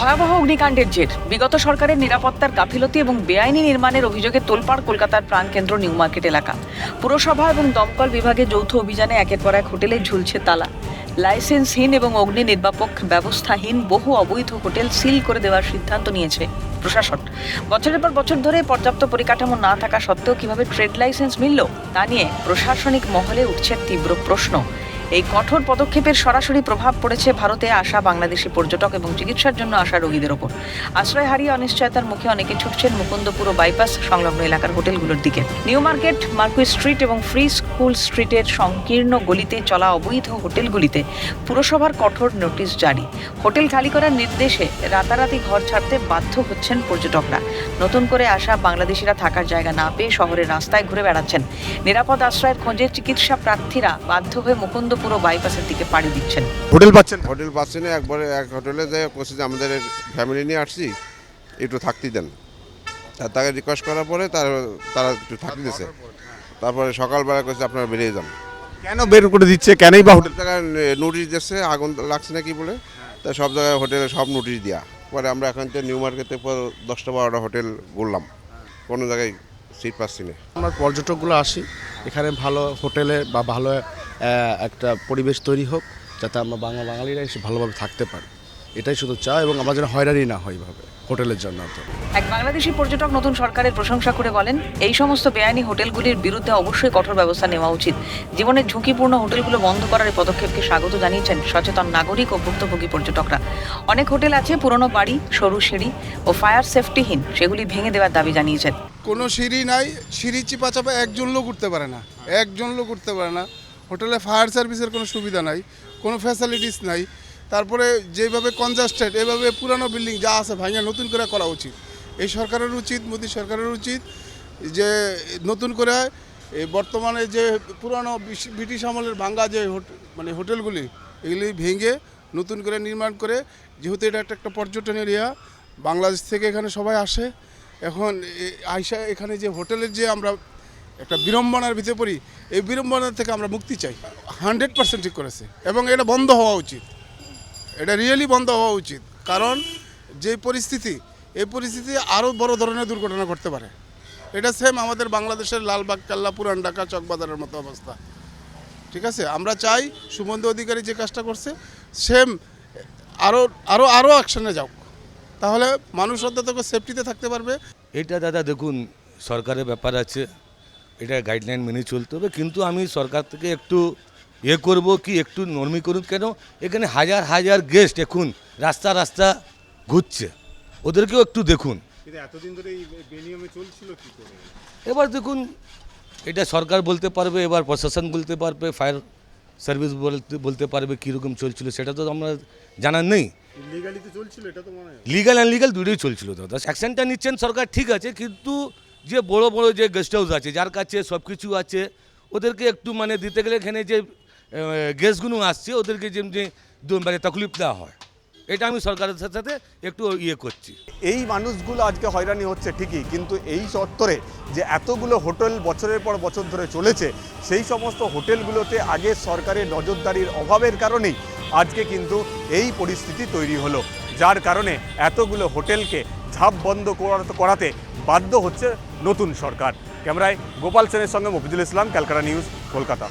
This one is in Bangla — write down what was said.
ভয়াবহ অগ্নিকাণ্ডের জের বিগত সরকারের নিরাপত্তার গাফিলতি এবং বেআইনি নির্মাণের অভিযোগে তোলপাড় কলকাতার প্রাণকেন্দ্র নিউ মার্কেট এলাকা। পুরসভা এবং দমকল বিভাগের যৌথ অভিযানে একের পর এক হোটেলে ঝুলছে তালা। লাইসেন্সহীন এবং অগ্নি নির্বাপক ব্যবস্থাহীন বহু অবৈধ হোটেল সিল করে দেওয়ার সিদ্ধান্ত নিয়েছে প্রশাসন। বছরের পর বছর ধরে পর্যাপ্ত পরিকাঠামো না থাকা সত্ত্বেও কিভাবে ট্রেড লাইসেন্স মিলল তা নিয়ে প্রশাসনিক মহলে উঠছে তীব্র প্রশ্ন। এই কঠোর পদক্ষেপের সরাসরি প্রভাব পড়েছে ভারতে আসা বাংলাদেশি পর্যটক এবং চিকিৎসার জন্য আসা রোগীদের ওপর। আশ্রয় হারিয়ে অনিশ্চয়তার মুখে অনেকে ছুটছেন মুকুন্দপুর ও বাইপাস সংলগ্ন এলাকার হোটেলগুলোর দিকে। নিউ মার্কেট, মার্কুইস স্ট্রিট এবং ফ্রি স্কুল স্ট্রিটের সংকীর্ণ গলিতে চলা অবৈধ হোটেলগুলিতে পুরসভার কঠোর নোটিশ জারি। হোটেল খালি করার নির্দেশে রাতারাতি ঘর ছাড়তে বাধ্য হচ্ছেন পর্যটকরা। নতুন করে আসা বাংলাদেশিরা থাকার জায়গা না পেয়ে শহরের রাস্তায় ঘুরে বেড়াচ্ছেন। নিরাপদ আশ্রয়ের খোঁজে চিকিৎসা প্রার্থীরা বাধ্য হয়ে পুরো বাইপাসের দিকে পাড়ি দিচ্ছেন। হোটেল পাচ্ছি না। একবারে এক হোটেলে যে বলছি যে আমাদের ফ্যামিলি নিয়ে আসছি, একটু থাকতে দেন। তাকে রিকোয়েস্ট করার পরে তারা একটু থাকতে দিয়েছে। তারপরে সকালবেলা কইছে আপনারা বেরিয়ে যান। কেন বের করে দিচ্ছে? কেনই বা হোটেল জায়গায় নোটিশ দিচ্ছে, আগুন লাগছে না কি বলে, তাই সব জায়গায় হোটেলে সব নোটিশ দেওয়া। পরে আমরা এখান থেকে নিউ মার্কেটে 10-12টা হোটেল ঘুরলাম, কোনো জায়গায় সিট পাচ্ছি না। আমরা পর্যটকগুলো আসি এখানে, ভালো হোটেলে বা ভালো একটা পরিবেশ তৈরি হোক, যাতে আমরা বাঙালিরা এসে ভালোভাবে থাকতে পারি, এটাই শুধু চাই। এবং আমরা যেন হয়রানি না হয় এইভাবে হোটেলের জন্য। এক বাংলাদেশি পর্যটক নতুন সরকারের প্রশংসা করে বলেন, এই সমস্ত বেআইনি হোটেলগুলির বিরুদ্ধে অবশ্যই কঠোর ব্যবস্থা নেওয়া উচিত। জীবনের ঝুঁকিপূর্ণ হোটেলগুলো বন্ধ করার এই পদক্ষেপকে স্বাগত জানিয়েছেন সচেতন নাগরিক ও ভুক্তভোগী পর্যটকরা। অনেক হোটেল আছে পুরনো বাড়ি, সরু সিঁড়ি ও ফায়ার সেফটিহীন, সেগুলি ভেঙে দেওয়ার দাবি জানিয়েছেন। কোনো সিঁড়ি নাই, সিঁড়ি চিপা একজন লোক উঠতে পারে না, হোটেলে ফায়ার সার্ভিসের কোনো সুবিধা নাই, কোনো ফ্যাসিলিটিস নাই। তারপরে যেভাবে কনজাস্টেড, এভাবে পুরানো বিল্ডিং যা আছে ভাঙা নতুন করে করা উচিত। এই সরকারের উচিত, মোদী সরকারের উচিত যে নতুন করে এই বর্তমানে যে পুরানো ব্রিটিশ আমলের ভাঙ্গা যে হোটেলগুলি, এগুলি ভেঙে নতুন করে নির্মাণ করে, যেহেতু এটা একটা পর্যটন এরিয়া, বাংলাদেশ থেকে এখানে সবাই আসে। এখন আইসা এখানে যে হোটেলের যে আমরা একটা বিড়ম্বনার ভিতরে পড়ি, এই বিড়ম্বনার থেকে আমরা মুক্তি চাই। 100% ঠিক করেছে এবং এটা বন্ধ হওয়া উচিত, এটা রিয়েলি বন্ধ হওয়া উচিত। কারণ যে পরিস্থিতি, এই পরিস্থিতি আরও বড় ধরনের দুর্ঘটনা ঘটতে পারে। এটা সেম আমাদের বাংলাদেশের লালবাগ কেল্লা, পুরান ঢাকা, চকবাজারের মতো অবস্থা। ঠিক আছে, আমরা চাই শুভেন্দু অধিকারী যে কাজটা করছে সেম আরও অ্যাকশনে যাও, তাহলে মানুষ অন্তত সেফটিতে থাকতে পারবে। এটা দাদা দেখুন, সরকারের ব্যাপার আছে, এটা গাইডলাইন মেনে চলতে হবে। কিন্তু আমি সরকার থেকে একটু করব কি, একটু নরমি করুন। কেন এখানে হাজার হাজার গেস্ট এখন রাস্তা ঘুরছে, ওদেরকেও একটু দেখুন। এতদিন ধরে এই বেনিয়মে চলছিল কি করে? এবার দেখুন, এটা সরকার বলতে পারবে, এবার প্রশাসন বলতে পারবে, ফায়ার সার্ভিস বলতে পারবে কীরকম চলছিল, সেটা তো আমরা জানার নেই। লিগাল আনলিগাল দুটোই চলছিল দাদা। অ্যাকশনটা নিচ্ছেন সরকার, ঠিক আছে, কিন্তু যে বড় বড় যে গেস্ট হাউস আছে, যার কাছে সব কিছু আছে, ওদেরকে একটু দিতে গেলে এখানে যে গেস্টগুলো আসছে ওদেরকে যেমনি তকলিফ দেওয়া হয়, এটা আমি সরকারের সাথে একটু করছি। এই মানুষগুলো আজকে হয়রানি হচ্ছে ঠিকই, কিন্তু এই চত্বরে যে এতগুলো হোটেল বছরের পর বছর ধরে চলেছে, সেই সমস্ত হোটেলগুলোতে আগে সরকারের নজরদারির অভাবের কারণেই আজকে কিন্তু এই পরিস্থিতি তৈরি হলো, যার কারণে এতগুলো হোটেলকে ঝাঁপ বন্ধ করাতে বাধ্য হচ্ছে নতুন সরকার। ক্যামেরায় গোপাল সেনের সঙ্গে মফিজুল ইসলাম, ক্যালকাটা নিউজ, কলকাতা।